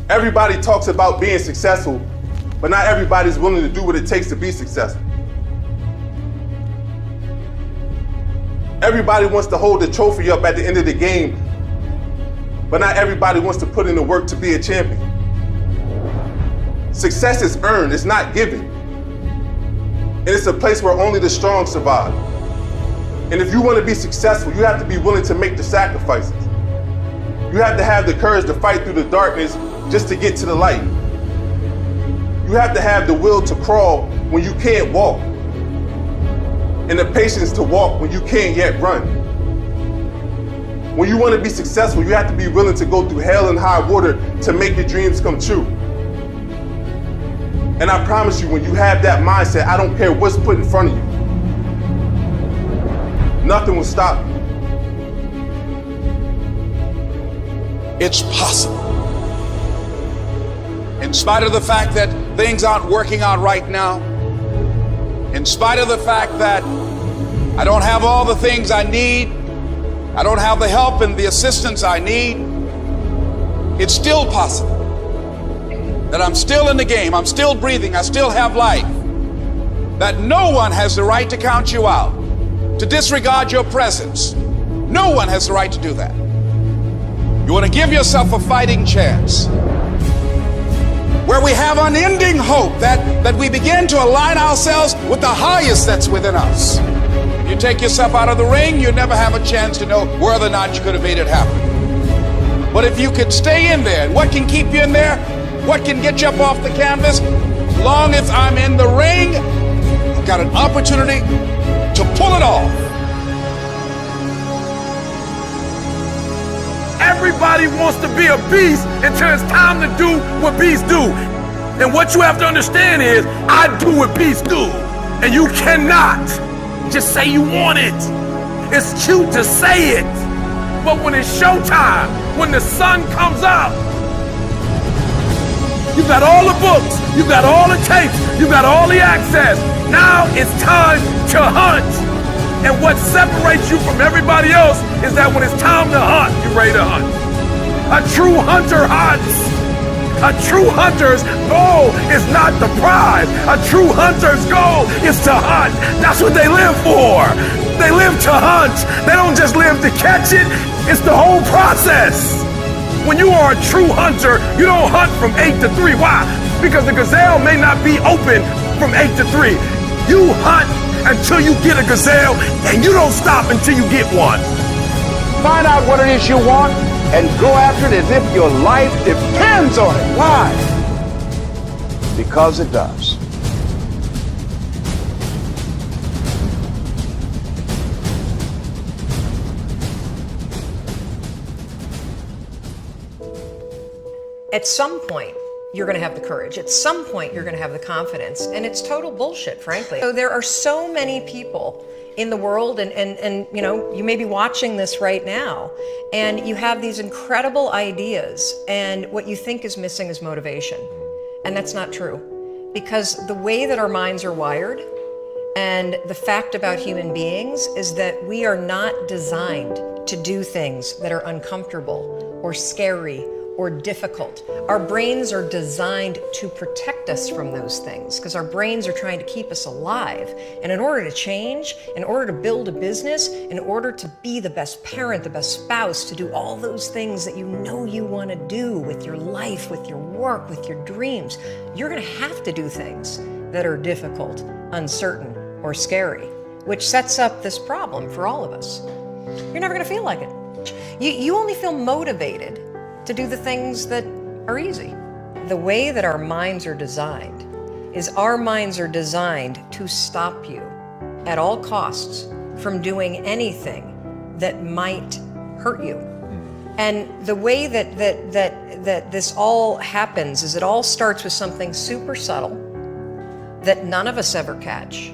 Everybody talks about being successful, but not everybody's willing to do what it takes to be successful. Everybody wants to hold the trophy up at the end of the game, but not everybody wants to put in the work to be a champion. Success is earned, it's not given. And it's a place where only the strong survive. And if you want to be successful, you have to be willing to make the sacrifices. You have to have the courage to fight through the darkness just to get to the light. You have to have the will to crawl when you can't walk, and the patience to walk when you can't yet run. When you want to be successful, you have to be willing to go through hell and high water to make your dreams come true. And I promise you, when you have that mindset, I don't care what's put in front of you, nothing will stop you. It's possible. In spite of the fact that things aren't working out right now, in spite of the fact that I don't have all the things I need, I don't have the help and the assistance I need, it's still possible that I'm still in the game, I'm still breathing, I still have life, that no one has the right to count you out, to disregard your presence. No one has the right to do that. You want to give yourself a fighting chance where we have unending hope that we begin to align ourselves with the highest that's within us. If you take yourself out of the ring, you never have a chance to know whether or not you could have made it happen. But if you could stay in there, and what can keep you in there? What can get you up off the canvas? As long as I'm in the ring, I've got an opportunity to pull it off. Everybody wants to be a beast until it's time to do what beasts do. And what you have to understand is, I do what beasts do. And you cannot just say you want it. It's cute to say it. But when it's showtime, when the sun comes up, you've got all the books, you've got all the tapes, you've got all the access. Now it's time to hunt. And what separates you from everybody else is that when it's time to hunt, you're ready to hunt. A true hunter hunts. A true hunter's goal is not the prize. A true hunter's goal is to hunt. That's what they live for. They live to hunt. They don't just live to catch it. It's the whole process. When you are a true hunter, you don't hunt from 8 to 3. Why? Because the gazelle may not be open from 8 to 3. You hunt until you get a gazelle, and you don't stop until you get one. Find out what it is you want and go after it as if your life depends on it. Why? Because it does. At some point, you're going to have the courage. At some point, you're going to have the confidence. And it's total bullshit, frankly. So there are so many people in the world, and you know, you may be watching this right now, and you have these incredible ideas, and what you think is missing is motivation. And that's not true. Because the way that our minds are wired, and the fact about human beings is that we are not designed to do things that are uncomfortable or scary or difficult. Our brains are designed to protect us from those things because our brains are trying to keep us alive. And in order to change, in order to build a business, in order to be the best parent, the best spouse, to do all those things that you know you want to do with your life, with your work, with your dreams, you're going to have to do things that are difficult, uncertain, or scary, which sets up this problem for all of us. You're never going to feel like it. You only feel motivated to do the things that are easy. The way that our minds are designed is our minds are designed to stop you at all costs from doing anything that might hurt you. And the way that this all happens is it all starts with something super subtle that none of us ever catch.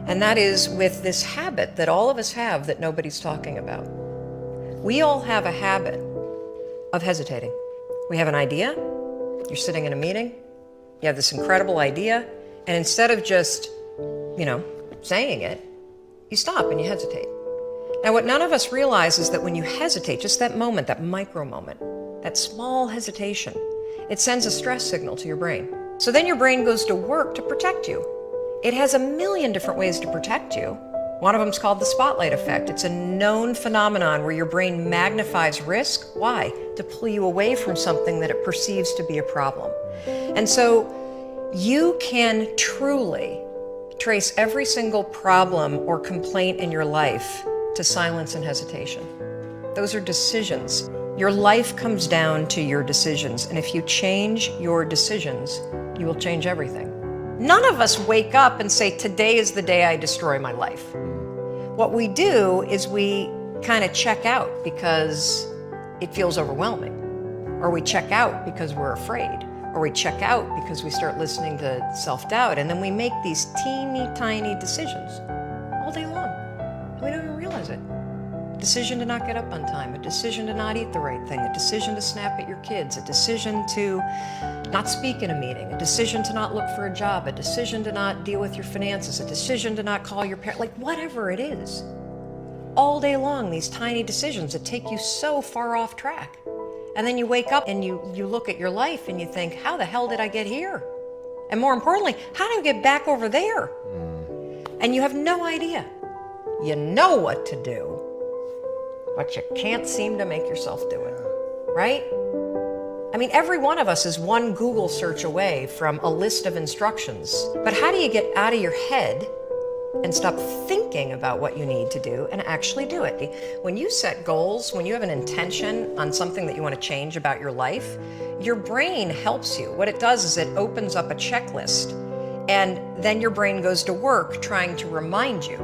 And that is with this habit that all of us have that nobody's talking about. We all have a habit of hesitating. We have an idea, you're sitting in a meeting, you have this incredible idea, and instead of just, saying it, you stop and you hesitate. Now, what none of us realize is that when you hesitate, just that moment, that micro moment, that small hesitation, It sends a stress signal to your brain. So then your brain goes to work to protect you. It has a million different ways to protect you. One of them is called the spotlight effect. It's a known phenomenon where your brain magnifies risk. Why? To pull you away from something that it perceives to be a problem. And so you can truly trace every single problem or complaint in your life to silence and hesitation. Those are decisions. Your life comes down to your decisions, and if you change your decisions, you will change everything. None of us wake up and say, today is the day I destroy my life. What we do is we kind of check out because it feels overwhelming, or we check out because we're afraid, or we check out because we start listening to self-doubt, and then we make these teeny tiny decisions all day long. We don't even realize it. A decision to not get up on time, a decision to not eat the right thing, a decision to snap at your kids, a decision to not speak in a meeting, a decision to not look for a job, a decision to not deal with your finances, a decision to not call your parents, like whatever it is. All day long, these tiny decisions that take you so far off track. And then you wake up and you look at your life and you think, how the hell did I get here? And more importantly, how do I get back over there? And you have no idea. You know what to do, but you can't seem to make yourself do it, right? I mean, every one of us is one Google search away from a list of instructions. But how do you get out of your head and stop thinking about what you need to do and actually do it? When you set goals, when you have an intention on something that you want to change about your life, your brain helps you. What it does is it opens up a checklist, and then your brain goes to work trying to remind you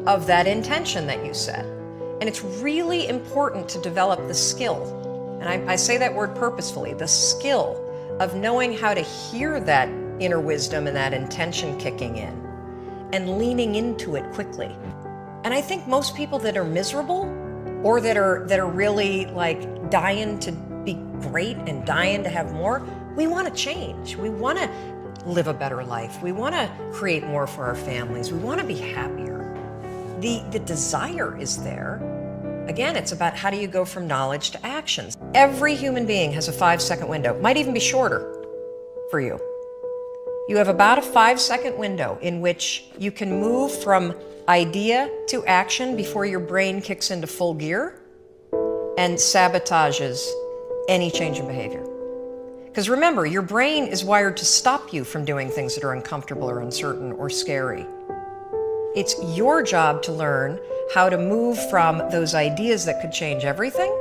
of that intention that you set. And it's really important to develop the skill, and I say that word purposefully, the skill of knowing how to hear that inner wisdom and that intention kicking in and leaning into it quickly. And I think most people that are miserable or that are really like dying to be great and dying to have more, we want to change. We want to live a better life. We want to create more for our families. We want to be happier. The desire is there. Again, it's about how do you go from knowledge to actions. Every human being has a 5-second window, might even be shorter for you. You have about a 5-second window in which you can move from idea to action before your brain kicks into full gear and sabotages any change in behavior. Because remember, your brain is wired to stop you from doing things that are uncomfortable or uncertain or scary. It's your job to learn how to move from those ideas that could change everything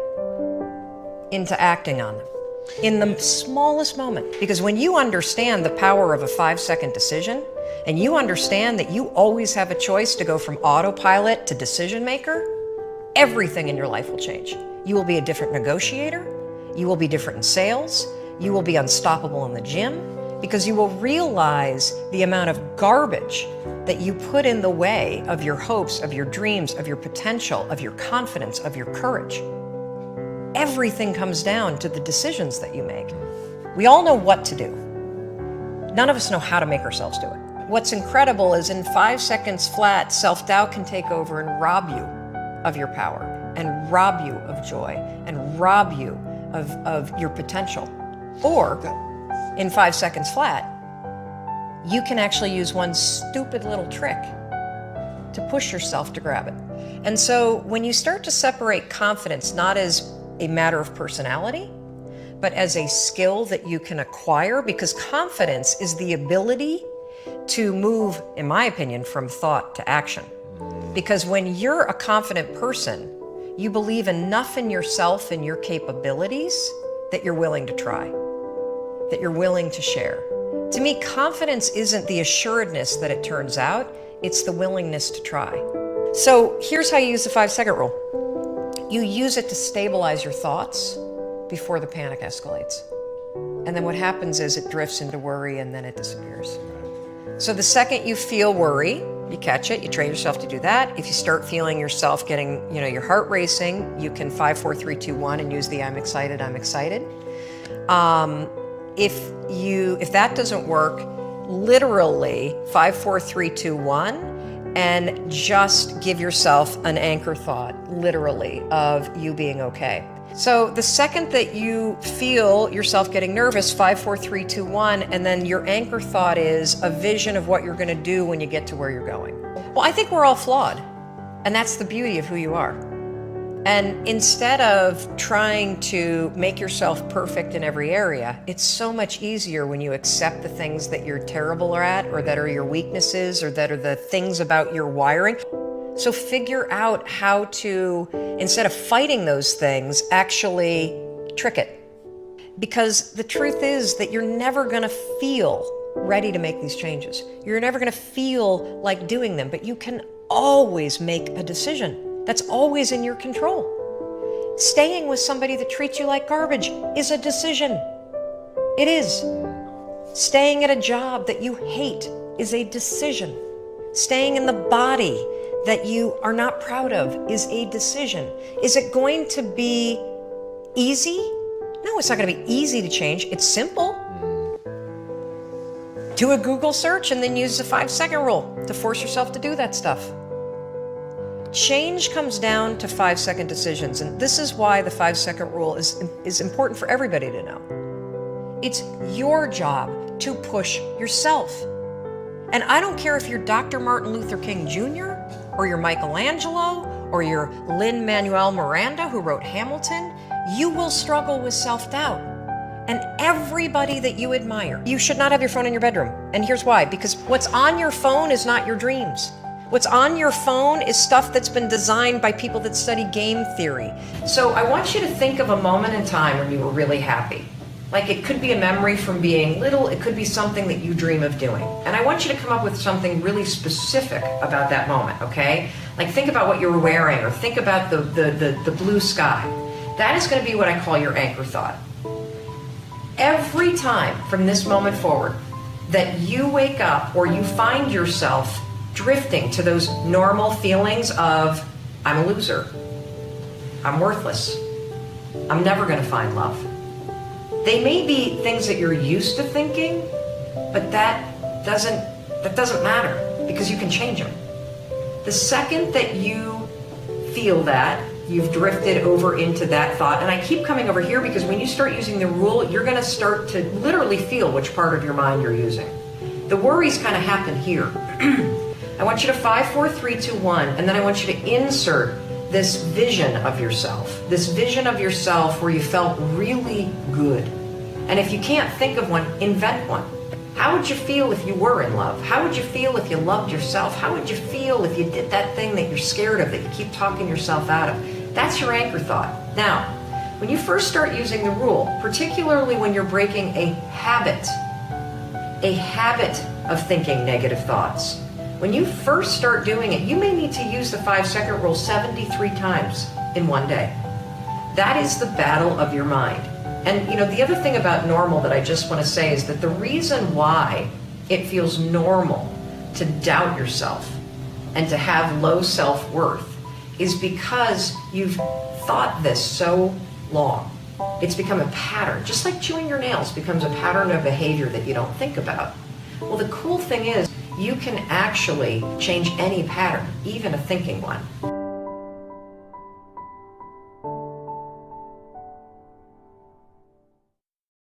into acting on them in the smallest moment. Because when you understand the power of a 5-second decision, and you understand that you always have a choice to go from autopilot to decision maker, everything in your life will change. You will be a different negotiator, you will be different in sales, you will be unstoppable in the gym, because you will realize the amount of garbage that you put in the way of your hopes, of your dreams, of your potential, of your confidence, of your courage. Everything comes down to the decisions that you make. We all know what to do. None of us know how to make ourselves do it. What's incredible is in 5 seconds flat, self-doubt can take over and rob you of your power, and rob you of joy, and rob you of your potential. Or, in 5 seconds flat, you can actually use one stupid little trick to push yourself to grab it. And so when you start to separate confidence not as a matter of personality, but as a skill that you can acquire, because confidence is the ability to move, in my opinion, from thought to action. Because when you're a confident person, you believe enough in yourself and your capabilities that you're willing to try, that you're willing to share. To me, confidence isn't the assuredness that it turns out, it's the willingness to try. So here's how you use the 5-second rule. You use it to stabilize your thoughts before the panic escalates. And then what happens is it drifts into worry and then it disappears. So the second you feel worry, you catch it, you train yourself to do that. If you start feeling yourself getting, your heart racing, you can 5, 4, 3, 2, 1 and use the I'm excited. If that doesn't work, literally 5, 4, 3, 2, 1 and just give yourself an anchor thought, literally, of you being okay. So the second that you feel yourself getting nervous, 5, 4, 3, 2, 1, and then your anchor thought is a vision of what you're going to do when you get to where you're going. Well, I think we're all flawed, and that's the beauty of who you are. And instead of trying to make yourself perfect in every area, it's so much easier when you accept the things that you're terrible at, or that are your weaknesses, or that are the things about your wiring. So figure out how to, instead of fighting those things, actually trick it. Because the truth is that you're never going to feel ready to make these changes. You're never going to feel like doing them, but you can always make a decision. That's always in your control. Staying with somebody that treats you like garbage is a decision. It is. Staying at a job that you hate is a decision. Staying in the body that you are not proud of is a decision. Is it going to be easy? No, it's not going to be easy to change. It's simple. Do a Google search and then use the 5-second rule to force yourself to do that stuff. Change comes down to 5-second decisions, and this is why the 5-second rule is important for everybody to know. It's your job to push yourself. And I don't care if you're Dr. Martin Luther King Jr., or you're Michelangelo, or you're Lin-Manuel Miranda, who wrote Hamilton, you will struggle with self-doubt. And everybody that you admire, you should not have your phone in your bedroom. And here's why, because what's on your phone is not your dreams. What's on your phone is stuff that's been designed by people that study game theory. So I want you to think of a moment in time when you were really happy. Like, it could be a memory from being little, it could be something that you dream of doing. And I want you to come up with something really specific about that moment, okay? Like, think about what you were wearing, or think about the blue sky. That is going to be what I call your anchor thought. Every time from this moment forward that you wake up or you find yourself drifting to those normal feelings of, I'm a loser, I'm worthless, I'm never going to find love. They may be things that you're used to thinking, but that doesn't matter, because you can change them. The second that you feel that, you've drifted over into that thought, and I keep coming over here because when you start using the rule, you're going to start to literally feel which part of your mind you're using. The worries kind of happen here. I want you to 5, 4, 3, 2, 1, and then I want you to insert this vision of yourself where you felt really good. And if you can't think of one, invent one. How would you feel if you were in love? How would you feel if you loved yourself? How would you feel if you did that thing that you're scared of, that you keep talking yourself out of? That's your anchor thought. Now, when you first start using the rule, particularly when you're breaking a habit of thinking negative thoughts, when you first start doing it, you may need to use the 5-second rule 73 times in one day. That is the battle of your mind. And the other thing about normal that I just want to say is that the reason why it feels normal to doubt yourself and to have low self-worth is because you've thought this so long. It's become a pattern, just like chewing your nails becomes a pattern of behavior that you don't think about. Well, the cool thing is, you can actually change any pattern, even a thinking one.